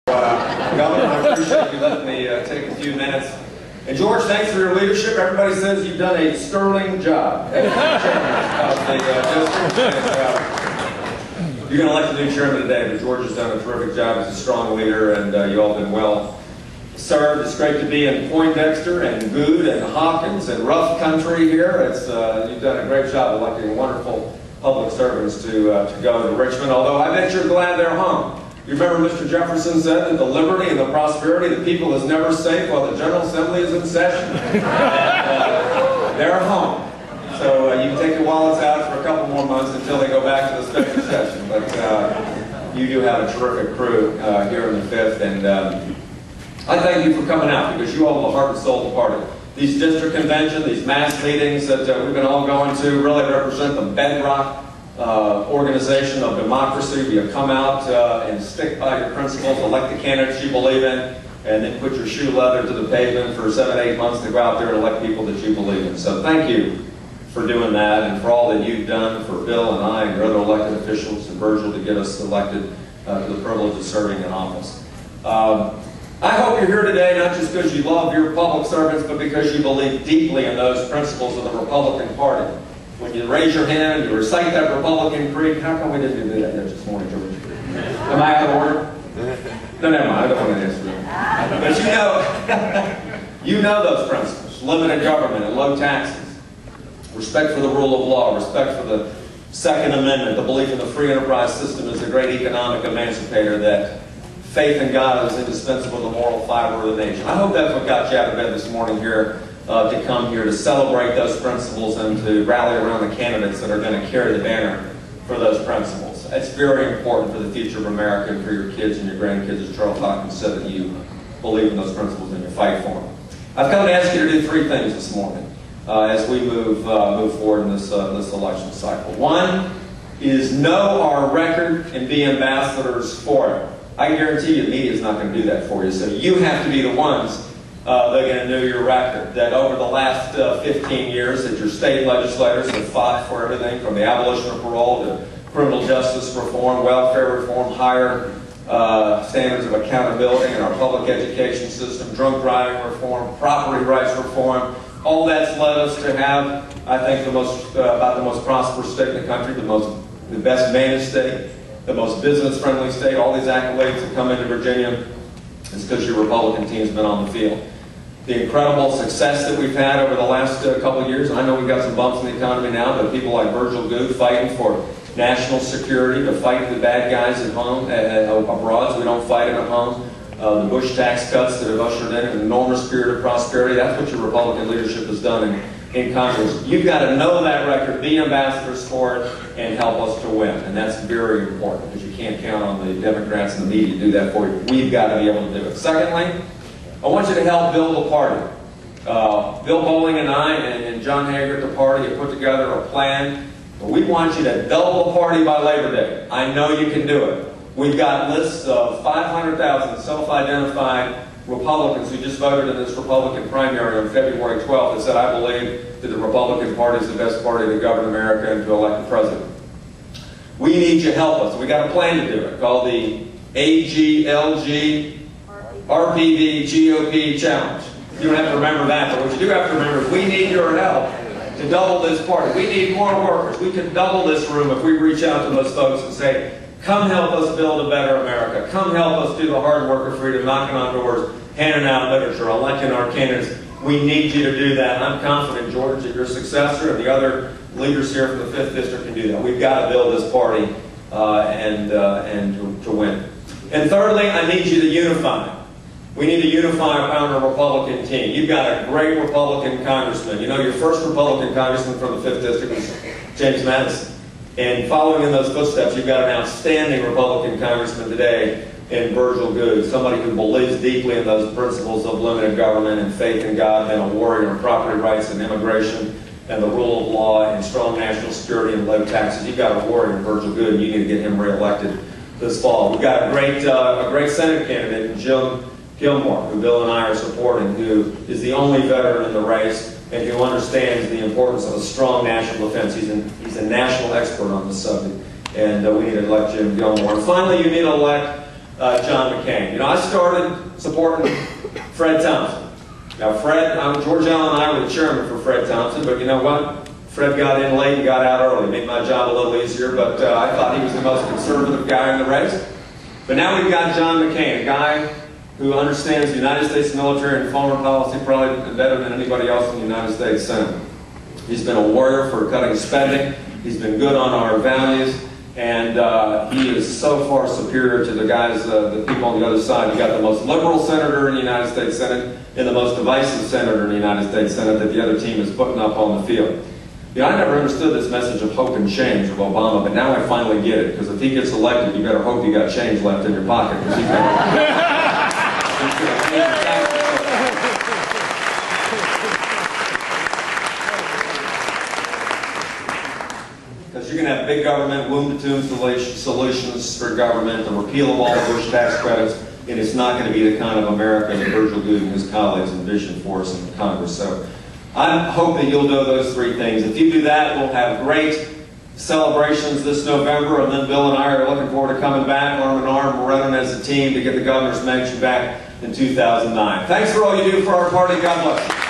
Governor, I appreciate you letting me take a few minutes. And George, thanks for your leadership. Everybody says you've done a sterling job as chairman of the district. You're going to elect a new chairman today, but George has done a terrific job. He's a strong leader, and you all been well served. It's great to be in Poindexter and Good and Hawkins and rough country here. You've done a great job electing wonderful public servants to go to Richmond, although I bet you're glad they're home. You remember Mr. Jefferson said that the liberty and the prosperity of the people is never safe while the General Assembly is in session. They're home. So you can take your wallets out for a couple more months until they go back to the special session. But you do have a terrific crew here in the 5th, and I thank you for coming out, because you all are the heart and soul of the party. These district conventions, these mass meetings that we've been all going to really represent the bedrock organization of democracy. You come out and stick by your principles, elect the candidates you believe in, and then put your shoe leather to the pavement for 7 to 8 months to go out there and elect people that you believe in. So thank you for doing that, and for all that you've done for Bill and I and your other elected officials and Virgil to get us elected to the privilege of serving in office. I hope you're here today not just because you love your public servants, but because you believe deeply in those principles of the Republican Party. When you raise your hand, you recite that Republican creed. How come we didn't do that this morning, George? Am I out of order? No, never mind. I don't want to answer that. But you know those principles: limited government and low taxes, respect for the rule of law, respect for the Second Amendment, the belief in the free enterprise system is a great economic emancipator, that faith in God is indispensable to the moral fiber of the nation. I hope that's what got you out of bed this morning here to come here to celebrate those principles and to rally around the candidates that are going to carry the banner for those principles. It's very important for the future of America and for your kids and your grandkids, as Charles Hawkins said, that you believe in those principles and you fight for them. I've come to ask you to do 3 things this morning as we move forward in this election cycle. One is know our record and be ambassadors for it. I guarantee you the media is not going to do that for you, so you have to be the ones that are going to know your record. That over the last 15 years that your state legislators have fought for everything from the abolition of parole to criminal justice reform, welfare reform, higher standards of accountability in our public education system, drunk driving reform, property rights reform. All that's led us to have, I think, about the most prosperous state in the country, the best managed state, the most business-friendly state. All these accolades that come into Virginia is because your Republican team's been on the field. The incredible success that we've had over the last couple of years, and I know we've got some bumps in the economy now, but people like Virgil Good fighting for national security, to fight the bad guys at home, abroad, so we don't fight it at home. The Bush tax cuts that have ushered in an enormous period of prosperity. That's what your Republican leadership has done in Congress. You've got to know that record, be ambassadors for it, and help us to win. And that's very important, because you can't count on the Democrats and the media to do that for you. We've got to be able to do it. Secondly, I want you to help build the party. Bill Bowling and I and John Hager at the party have put together a plan. We want you to double the party by Labor Day. I know you can do it. We've got lists of 500,000 self-identified Republicans who just voted in this Republican primary on February 12th that said, I believe that the Republican Party is the best party to govern America and to elect the president. We need your help us. We got a plan to do it called the AGLG RPV GOP Challenge. You don't have to remember that, but what you do have to remember is we need your help to double this party. We need more workers. We can double this room if we reach out to those folks and say, come help us build a better America. Come help us do the hard work of freedom, knocking on doors, handing out literature, electing our candidates. We need you to do that. And I'm confident, George, that your successor and the other leaders here from the 5th District can do that. We've got to build this party and to win. And thirdly, I need you to unify. We need to unify around a Republican team. You've got a great Republican congressman. You know, your first Republican congressman from the 5th District was James Madison. And following in those footsteps, you've got an outstanding Republican congressman today in Virgil Good, somebody who believes deeply in those principles of limited government and faith in God, and a warrior on property rights and immigration and the rule of law and strong national security and low taxes. You've got a warrior in Virgil Good, and you need to get him reelected this fall. We've got a great Senate candidate in Jim Gilmore, who Bill and I are supporting, who is the only veteran in the race and who understands the importance of a strong national defense. He's a national expert on this subject, and we need to elect Jim Gilmore. And finally, you need to elect John McCain. You know, I started supporting Fred Thompson. Now, George Allen and I were the chairman for Fred Thompson, but you know what? Fred got in late and got out early. Made my job a little easier, but I thought he was the most conservative guy in the race. But now we've got John McCain, a guy who understands the United States military and foreign policy probably better than anybody else in the United States Senate. He's been a warrior for cutting spending. He's been good on our values. And he is so far superior to the guys, the people on the other side. You got the most liberal senator in the United States Senate and the most divisive senator in the United States Senate that the other team is putting up on the field. You know, I never understood this message of hope and change of Obama, but now I finally get it. Because if he gets elected, you better hope you got change left in your pocket. Because you're going to have big government, womb-to-tomb solutions for government, the repeal of all the Bush tax credits, and it's not going to be the kind of America that Virgil Goode and his colleagues envision for us in Congress. So I hope that you'll do those three things. If you do that, we'll have great celebrations this November, and then Bill and I are looking forward to coming back arm in arm, running as a team to get the governor's mansion back in 2009. Thanks for all you do for our party. God bless you.